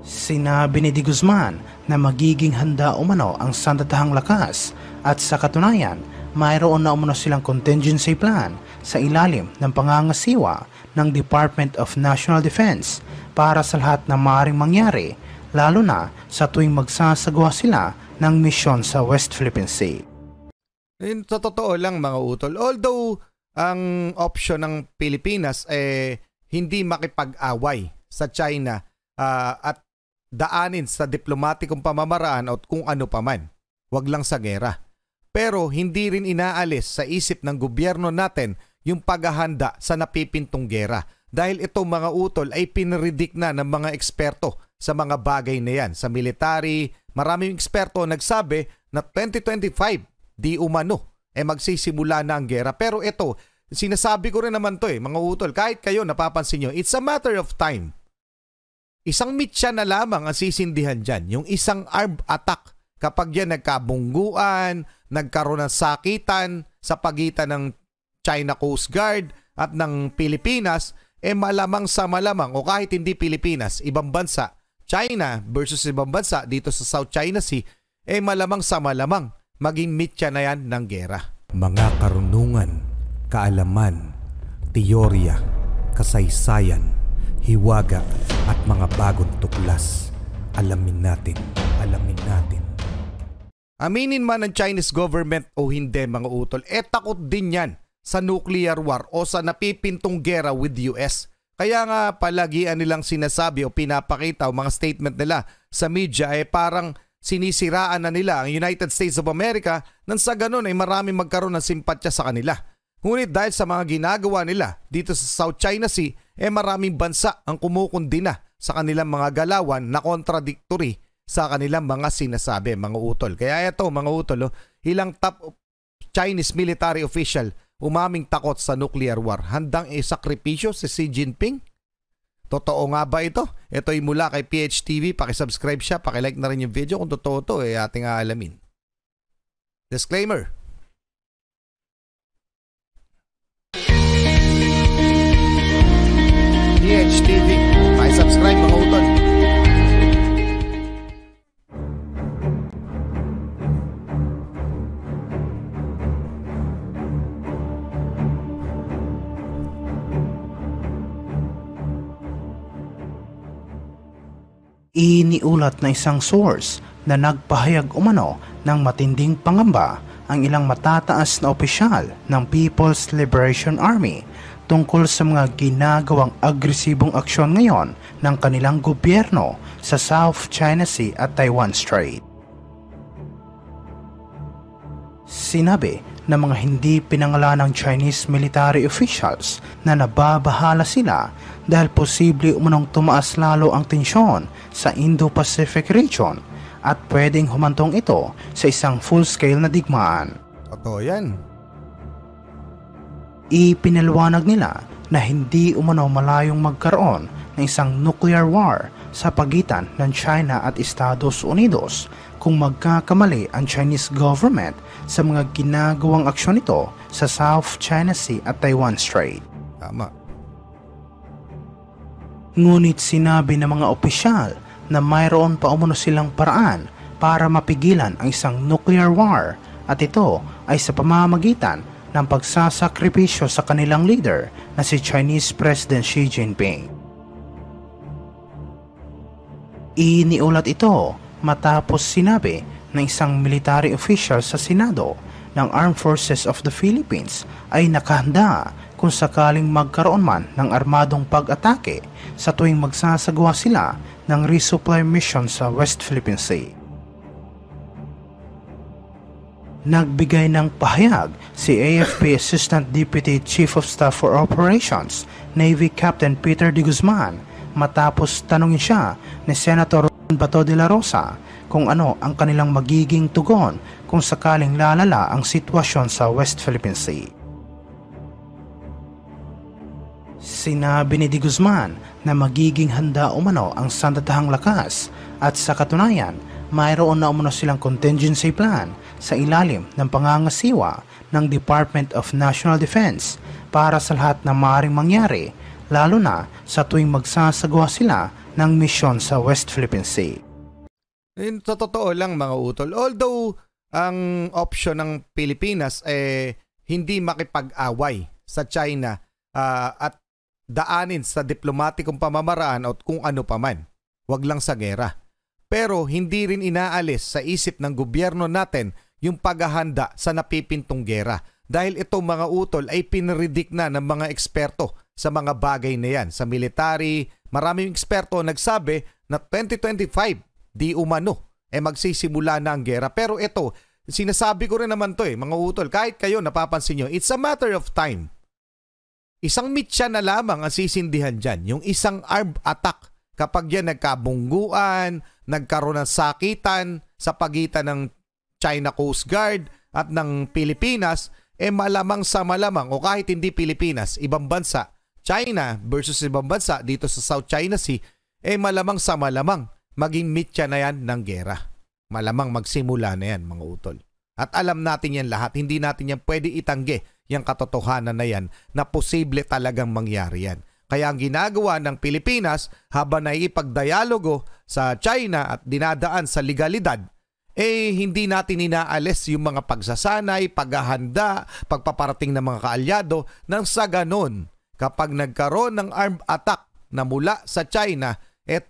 Sinabi ni De Guzman na magiging handa umano ang sandatahang lakas at sa katunayan, mayroon na umano silang contingency plan sa ilalim ng pangangasiwa ng Department of National Defense para sa lahat na maaaring mangyari, lalo na sa tuwing magsasagawa sila ng misyon sa West Philippine Sea. Sa totoo lang mga utol, although ang option ng Pilipinas hindi makipag-away sa China at daanin sa diplomatikong pamamaraan o kung ano paman, wag lang sa gera. Pero hindi rin inaalis sa isip ng gobyerno natin yung paghahanda sa napipintong gera. Dahil itong mga utol ay pinredict na ng mga eksperto sa mga bagay na yan. Sa military, maraming eksperto nagsabi na 2025, di umano, magsisimula na ang gera. Pero ito, sinasabi ko rin naman to mga utol, kahit kayo napapansin nyo, it's a matter of time. Isang mitya na lamang ang sisindihan dyan, yung isang armed attack. Kapag yan nagkabungguan, nagkaroon ng sakitan sa pagitan ng China Coast Guard at ng Pilipinas, malamang sa malamang o kahit hindi Pilipinas, ibang bansa, China versus ibang bansa dito sa South China Sea, malamang sa malamang maging mitya na yan ng gera. Mga karunungan, kaalaman, teorya, kasaysayan, hiwaga at mga bagong tuklas. Alamin natin. Aminin man ng Chinese government o hindi mga utol, takot din yan sa nuclear war o sa napipintong gera with US. Kaya nga palagian nilang sinasabi o pinapakita o mga statement nila sa media parang sinisiraan na nila ang United States of America nang sa ganun ay maraming magkaroon ng simpatya sa kanila. Ngunit dahil sa mga ginagawa nila dito sa South China Sea, maraming bansa ang kumukundi na sa kanilang mga galawan na contradictory sa kanilang mga sinasabi, mga utol. Kaya ito, mga utol, ilang top Chinese military official umaming takot sa nuclear war. Handang isakripisyo si Xi Jinping? Totoo nga ba ito? Ito ay mula kay PHTV. Pakisubscribe siya, pakilike na rin yung video. Kung totoo ito, ating aalamin. Disclaimer. PHTV. Pakisubscribe mga utol. Iniulat na isang source na nagpahayag umano ng matinding pangamba ang ilang matataas na opisyal ng People's Liberation Army tungkol sa mga ginagawang agresibong aksyon ngayon ng kanilang gobyerno sa South China Sea at Taiwan Strait. Sinabi ng mga hindi pinangalanang Chinese military officials na nababahala sila dahil posible umunong tumaas lalo ang tensyon sa Indo-Pacific region at pwedeng humantong ito sa isang full-scale na digmaan. Totoo yan. Ipinaliwanag nila na hindi umano malayong magkaroon ng isang nuclear war sa pagitan ng China at Estados Unidos kung magkakamali ang Chinese government sa mga ginagawang aksyon nito sa South China Sea at Taiwan Strait. Tama. Ngunit sinabi ng mga opisyal na mayroon pa umano silang paraan para mapigilan ang isang nuclear war at ito ay sa pamamagitan ng pagsasakripisyo sa kanilang leader na si Chinese President Xi Jinping. Iniulat ito matapos sinabi ng isang military official sa Senado ng Armed Forces of the Philippines ay nakahanda kung sakaling magkaroon man ng armadong pag-atake sa tuwing magsasagawa sila ng resupply mission sa West Philippine Sea. Nagbigay ng pahayag si AFP Assistant Deputy Chief of Staff for Operations, Navy Captain Peter De Guzman, matapos tanungin siya ni Senator Bato de la Rosa kung ano ang kanilang magiging tugon kung sakaling lalala ang sitwasyon sa West Philippine Sea. Sinabi ni De Guzman na magiging handa umano ang sandatahang lakas at sa katunayan, mayroon na umano silang contingency plan sa ilalim ng pangangasiwa ng Department of National Defense para sa lahat na maaaring mangyari, lalo na sa tuwing magsasagawa sila ng misyon sa West Philippine Sea. Sa totoo lang mga utol, although ang option ng Pilipinas hindi makipag-away sa China at daanin sa diplomatikong pamamaraan o kung ano paman, wag lang sa gera. Pero hindi rin inaalis sa isip ng gobyerno natin yung paghahanda sa napipintong gera. Dahil itong mga utol ay pinredict na ng mga eksperto sa mga bagay na yan. Sa military, maraming eksperto nagsabi na 2025, di umano, magsisimula na ang gera. Pero ito, sinasabi ko rin naman to mga utol, kahit kayo napapansin nyo, it's a matter of time. Isang mitya na lamang ang sisindihan dyan, yung isang armed attack. Kapag yan nagkabungguan, nagkaroon ng sakitan sa pagitan ng China Coast Guard at ng Pilipinas, malamang sa malamang o kahit hindi Pilipinas, ibang bansa, China versus ibang bansa dito sa South China Sea, malamang sa malamang maging mitya na yan ng gera. Malamang magsimula na yan mga utol. At alam natin yan lahat, hindi natin yan pwede itanggi yung katotohanan na yan na posible talagang mangyari yan. Kaya ang ginagawa ng Pilipinas habang naipagdialogo sa China at dinadaan sa legalidad, hindi natin inaalis yung mga pagsasanay, paghahanda, pagpaparating ng mga kaalyado nang sa ganon, kapag nagkaroon ng armed attack na mula sa China,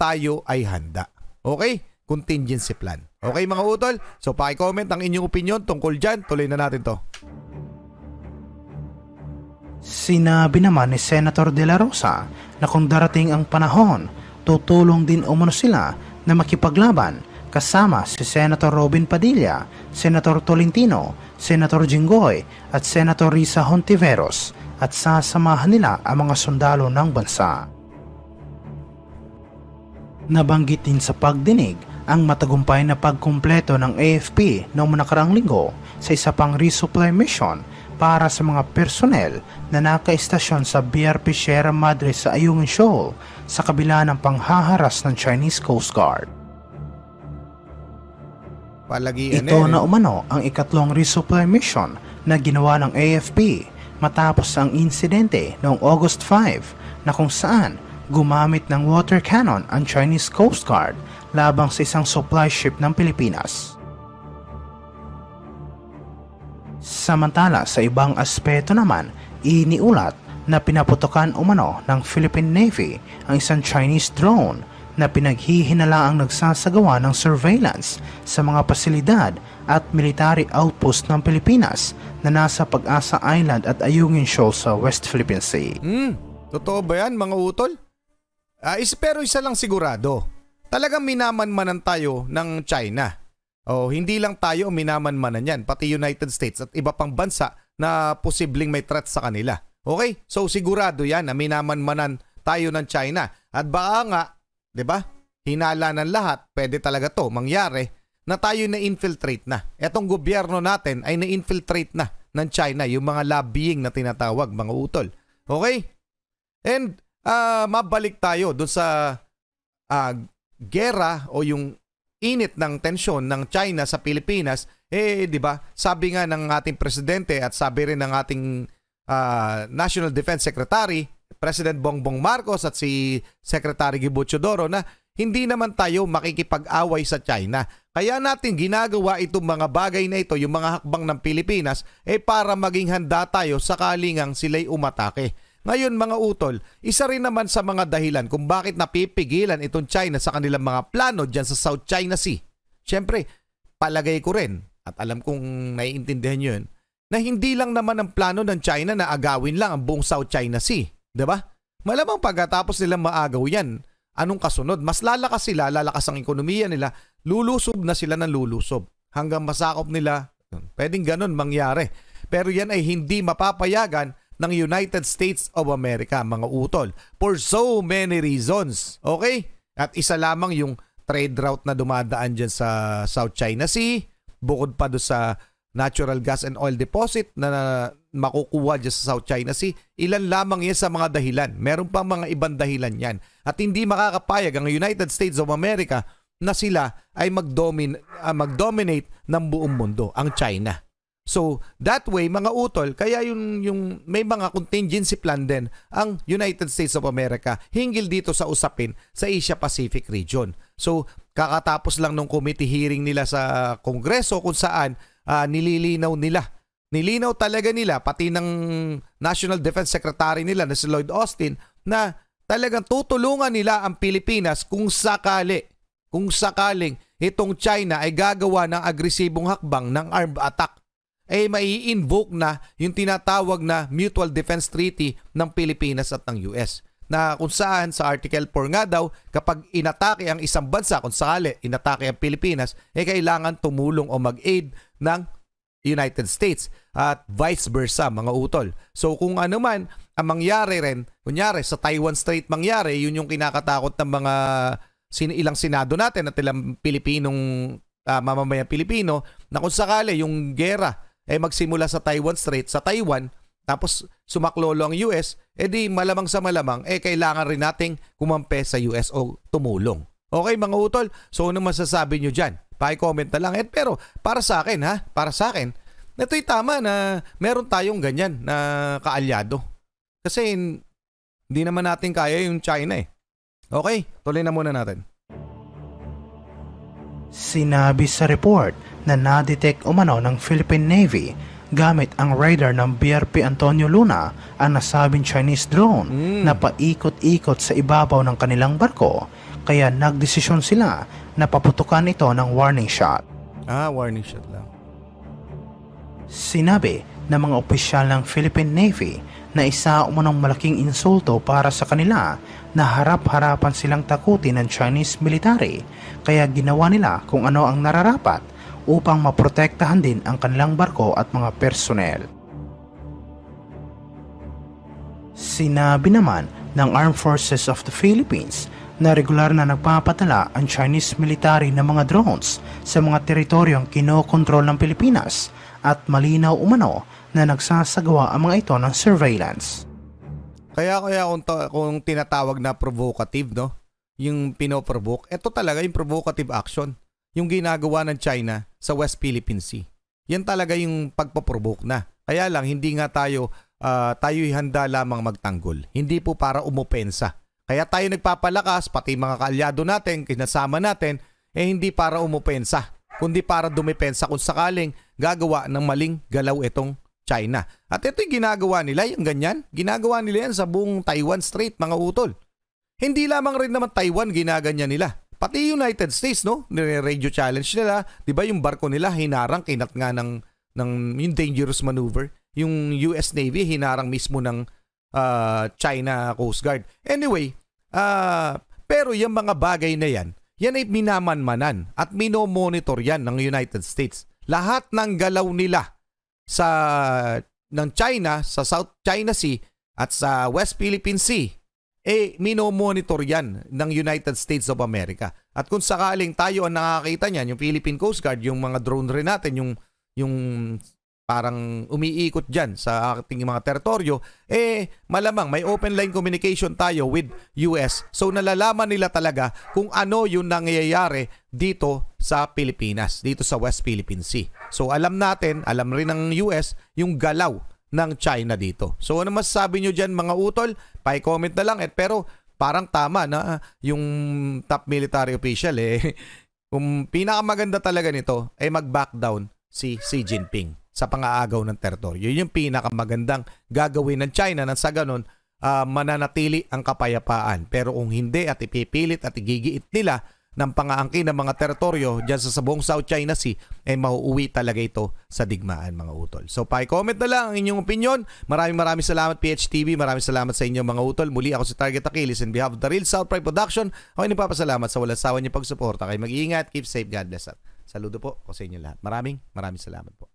tayo ay handa. Okay? Contingency plan. Okay mga utol? So paki-comment ang inyong opinion tungkol dyan. Tuloy na natin to. Sinabi naman ni Senator De La Rosa na kung darating ang panahon, tutulong din umano sila na makipaglaban kasama si Senator Robin Padilla, Senator Tolentino, Senator Jinggoy at Senator Risa Hontiveros at sasamahan nila ang mga sundalo ng bansa. Nabanggit din sa pagdinig ang matagumpay na pagkumpleto ng AFP noong nakaraang linggo sa isa pang resupply mission para sa mga personnel na nakaistasyon sa BRP Sierra Madre sa Ayungin Shoal sa kabila ng panghaharas ng Chinese Coast Guard. Ito na umano ang ikatlong resupply mission na ginawa ng AFP matapos ang insidente noong August 5 na kung saan gumamit ng water cannon ang Chinese Coast Guard labang sa isang supply ship ng Pilipinas. Samantala sa ibang aspeto naman, iniulat na pinaputokan umano ng Philippine Navy ang isang Chinese drone na pinaghihinalaang nagsasagawa ng surveillance sa mga pasilidad at military outpost ng Pilipinas na nasa Pag-asa Island at Ayungin Shoal sa West Philippine Sea. Totoo ba yan mga utol? Pero isa lang sigurado, talagang minamanmanan tayo ng China. Hindi lang tayo minamanmanan yan, pati United States at iba pang bansa na posibleng may threat sa kanila. Okay? So sigurado yan na minamanmanan tayo ng China. At baka nga, 'di ba? Hinala ng lahat, pwede talaga 'to mangyari na tayo na-infiltrate na. Etong gobyerno natin ay na-infiltrate na ng China, yung mga lobbying na tinatawag, mga utol. Okay? And mabalik tayo doon sa gera o yung init ng tensyon ng China sa Pilipinas, 'di ba? Sabi nga ng ating presidente at sabi rin ng ating National Defense Secretary President Bongbong Marcos at si Secretary Gibo Teodoro na hindi naman tayo makikipag-away sa China. Kaya natin ginagawa itong mga bagay na ito, yung mga hakbang ng Pilipinas, para maging handa tayo sakaling ang sila'y umatake. Ngayon mga utol, isa rin naman sa mga dahilan kung bakit napipigilan itong China sa kanilang mga plano dyan sa South China Sea. Siyempre, palagay ko rin, at alam kong naiintindihan nyo yun, na hindi lang naman ang plano ng China na agawin lang ang buong South China Sea. Diba? Malamang pagkatapos nilang maagaw yan, anong kasunod? Mas lalakas sila, lalakas ang ekonomiya nila, lulusob na sila ng lulusob. Hanggang masakop nila, pwedeng ganun mangyari. Pero yan ay hindi mapapayagan ng United States of America, mga utol. For so many reasons. Okay? At isa lamang yung trade route na dumadaan dyan sa South China Sea, bukod pa doon sa natural gas and oil deposit na makukuha dyan sa South China Sea. Ilan lamang yan sa mga dahilan. Meron pang mga ibang dahilan yan. At hindi makakapayag ang United States of America na sila ay mag-dominate ng buong mundo, ang China. So, that way, mga utol, kaya yung may mga contingency plan din ang United States of America hinggil dito sa usapin sa Asia-Pacific region. So, kakatapos lang nung committee hearing nila sa Kongreso kung saan nilinaw talaga nila, pati ng National Defense Secretary nila na si Lloyd Austin, na talagang tutulungan nila ang Pilipinas kung sakaling itong China ay gagawa ng agresibong hakbang ng armed attack, mai-invoke na yung tinatawag na Mutual Defense Treaty ng Pilipinas at ng US. Na kung saan sa Article 4 nga daw, kapag inatake ang isang bansa, kung sakali inatake ang Pilipinas, kailangan tumulong o mag-aid ng United States at vice versa, mga utol. So kung ano man ang mangyari rin, kunyari sa Taiwan Strait mangyari, yun yung kinakatakot ng mga ilang senado natin at ilang Pilipinong mamamayang Pilipino, na kung sakali yung gera magsimula sa Taiwan Strait, sa Taiwan, tapos sumaklolo ang US, di malamang sa malamang, kailangan rin nating kumampi sa US o tumulong. Okay, mga utol? So ano masasabi nyo dyan? Paki-comment na lang. Pero para sa akin, ito'y tama na meron tayong ganyan na kaalyado. Kasi hindi naman natin kaya yung China . Okay, tuloy na muna natin. Sinabi sa report na na-detect umano ng Philippine Navy gamit ang radar ng BRP Antonio Luna ang nasabing Chinese drone na paikot-ikot sa ibabaw ng kanilang barko, kaya nagdesisyon sila na paputukan ito ng warning shot. Warning shot lang. Sinabi ng mga opisyal ng Philippine Navy na isa umunong malaking insulto para sa kanila na harap-harapan silang takutin ng Chinese military, kaya ginawa nila kung ano ang nararapat upang maprotektahan din ang kanilang barko at mga personnel. Sinabi naman ng Armed Forces of the Philippines na regular na nagpapadala ang Chinese military ng mga drones sa mga teritoryong kinokontrol ng Pilipinas at malinaw umano na nagsasagawa ang mga ito ng surveillance. Kaya kung tinatawag na provocative, no? Yung pinoprovoke, ito talaga yung provocative action. Yung ginagawa ng China sa West Philippine Sea. Yan talaga yung pagpaprovoke na. Kaya lang, hindi nga tayo'y handa lamang magtanggol. Hindi po para umupensa. Kaya tayo nagpapalakas, pati mga kaalyado natin, kinasama natin, hindi para umupensa, kundi para dumepensa kung sakaling gagawa ng maling galaw itong China. At ito yung ginagawa nila, yung ganyan. Ginagawa nila yan sa buong Taiwan Strait, mga utol. Hindi lamang rin naman Taiwan ginaganyan nila. Pati United States, no? Radio challenge nila, 'di ba, yung barko nila hinarang, kinat nga ng yung dangerous maneuver. Yung US Navy hinarang mismo ng China Coast Guard. Anyway, pero yung mga bagay na yan ay minamanmanan at minomonitor yan ng United States. Lahat ng galaw nila ng China sa South China Sea at sa West Philippine Sea, minomonitor yan ng United States of America. At kung sakaling tayo ang nakakita niyan, yung Philippine Coast Guard, yung mga drone rin natin, yung parang umiikot dyan sa ating mga teritoryo, malamang may open line communication tayo with US. So nalalaman nila talaga kung ano yung nangyayari dito sa Pilipinas, dito sa West Philippine Sea. So alam rin ng US yung galaw ng China dito. So ano masasabi nyo dyan, mga utol? Pa-comment na lang. Pero parang tama na yung top military official kung pinakamaganda talaga nito ay mag-back down si Xi Jinping sa pang-aagaw ng teritoryo. Yun yung pinakamagandang gagawin ng China nang sa ganun mananatili ang kapayapaan. Pero kung hindi at ipipilit at igigiit nila ng pangaangkin ng mga teritoryo dyan sa buong South China Sea, mauuwi talaga ito sa digmaan, mga utol. So, pa-comment na lang ang inyong opinion. Maraming salamat, PHTV. Maraming salamat sa inyo, mga utol. Muli ako si Target Achilles in behalf of the Real South Pride Production. Ako nagpapasalamat sa walang sawa niyong pagsuporta. Kayo mag-iingat, keep safe, God bless. Saludo po ako sa inyo lahat. Maraming salamat po.